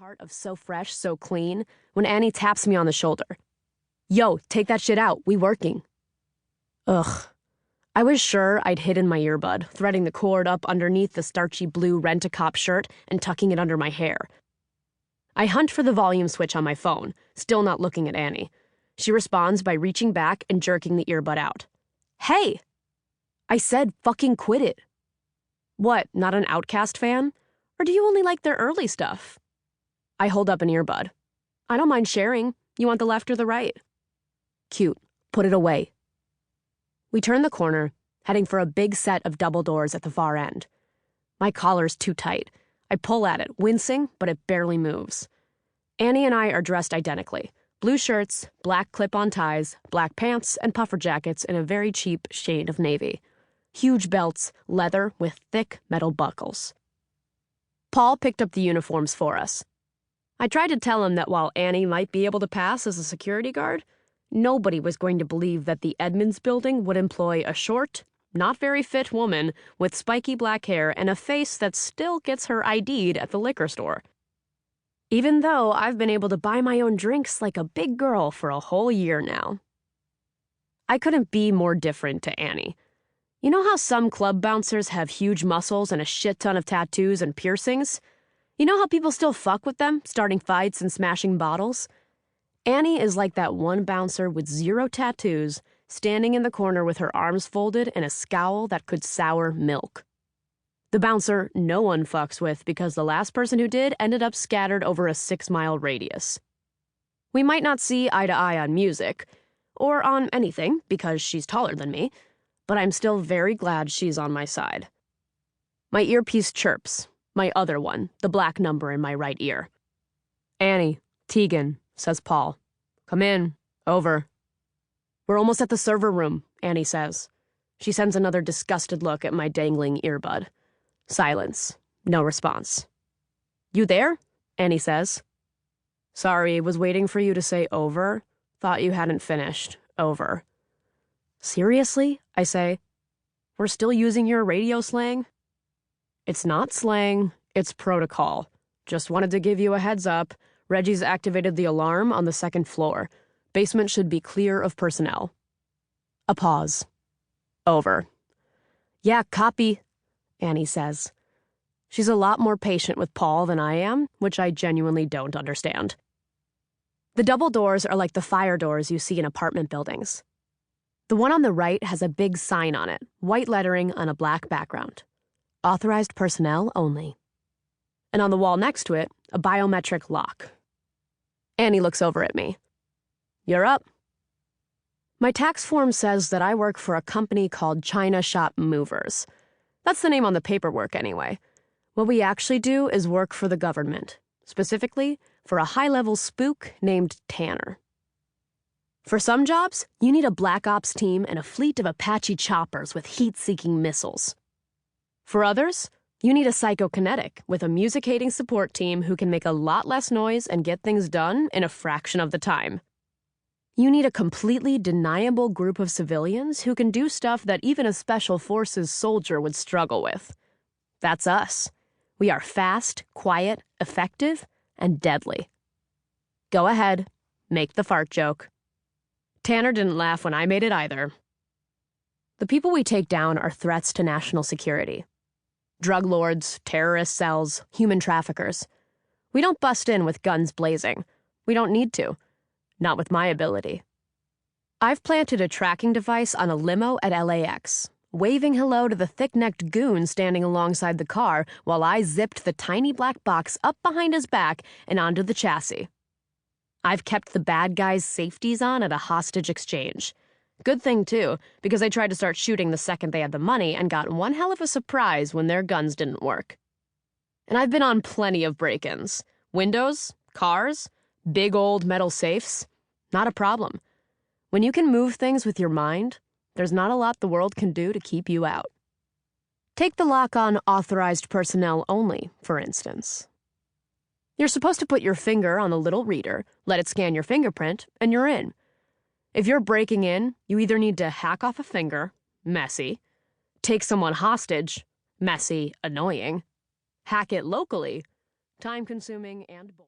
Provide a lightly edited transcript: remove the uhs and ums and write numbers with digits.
part of So Fresh, So Clean when Annie taps me on the shoulder. Yo, take that shit out. We working. Ugh. I was sure I'd hidden my earbud, threading the cord up underneath the starchy blue rent-a-cop shirt and tucking it under my hair. I hunt for the volume switch on my phone, still not looking at Annie. She responds by reaching back and jerking the earbud out. Hey! I said fucking quit it. What, not an Outcast fan? Or do you only like their early stuff? I hold up an earbud. I don't mind sharing. You want the left or the right? Cute. Put it away. We turn the corner, heading for a big set of double doors at the far end. My collar's too tight. I pull at it, wincing, but it barely moves. Annie and I are dressed identically. Blue shirts, black clip-on ties, black pants, and puffer jackets in a very cheap shade of navy. Huge belts, leather with thick metal buckles. Paul picked up the uniforms for us. I tried to tell him that while Annie might be able to pass as a security guard, nobody was going to believe that the Edmonds building would employ a short, not very fit woman with spiky black hair and a face that still gets her ID'd at the liquor store. Even though I've been able to buy my own drinks like a big girl for a whole year now. I couldn't be more different to Annie. You know how some club bouncers have huge muscles and a shit ton of tattoos and piercings? You know how people still fuck with them, starting fights and smashing bottles? Annie is like that one bouncer with 0 tattoos, standing in the corner with her arms folded and a scowl that could sour milk. The bouncer no one fucks with because the last person who did ended up scattered over a 6-mile radius. We might not see eye to eye on music, or on anything because she's taller than me, but I'm still very glad she's on my side. My earpiece chirps, my other one, the black number in my right ear. Annie, Teagan, says Paul. Come in. Over. We're almost at the server room, Annie says. She sends another disgusted look at my dangling earbud. Silence. No response. You there? Annie says. Sorry, was waiting for you to say over. Thought you hadn't finished. Over. Seriously? I say. We're still using your radio slang? It's not slang. It's protocol. Just wanted to give you a heads up. Reggie's activated the alarm on the 2nd floor. Basement should be clear of personnel. A pause. Over. Yeah, copy, Annie says. She's a lot more patient with Paul than I am, which I genuinely don't understand. The double doors are like the fire doors you see in apartment buildings. The one on the right has a big sign on it, white lettering on a black background. Authorized personnel only. And on the wall next to it, a biometric lock. Annie looks over at me. You're up. My tax form says that I work for a company called China Shop Movers. That's the name on the paperwork anyway. What we actually do is work for the government, specifically for a high-level spook named Tanner. For some jobs, you need a black ops team and a fleet of Apache choppers with heat-seeking missiles. For others, you need a psychokinetic with a music-hating support team who can make a lot less noise and get things done in a fraction of the time. You need a completely deniable group of civilians who can do stuff that even a special forces soldier would struggle with. That's us. We are fast, quiet, effective, and deadly. Go ahead, make the fart joke. Tanner didn't laugh when I made it either. The people we take down are threats to national security. Drug lords, terrorist cells, human traffickers. We don't bust in with guns blazing. We don't need to. Not with my ability. I've planted a tracking device on a limo at LAX, waving hello to the thick-necked goon standing alongside the car while I zipped the tiny black box up behind his back and onto the chassis. I've kept the bad guys' safeties on at a hostage exchange. Good thing, too, because I tried to start shooting the second they had the money and got one hell of a surprise when their guns didn't work. And I've been on plenty of break-ins. Windows, cars, big old metal safes. Not a problem. When you can move things with your mind, there's not a lot the world can do to keep you out. Take the lock on authorized personnel only, for instance. You're supposed to put your finger on the little reader, let it scan your fingerprint, and you're in. If you're breaking in, you either need to hack off a finger, messy, take someone hostage, messy, annoying, hack it locally, time-consuming, and boring.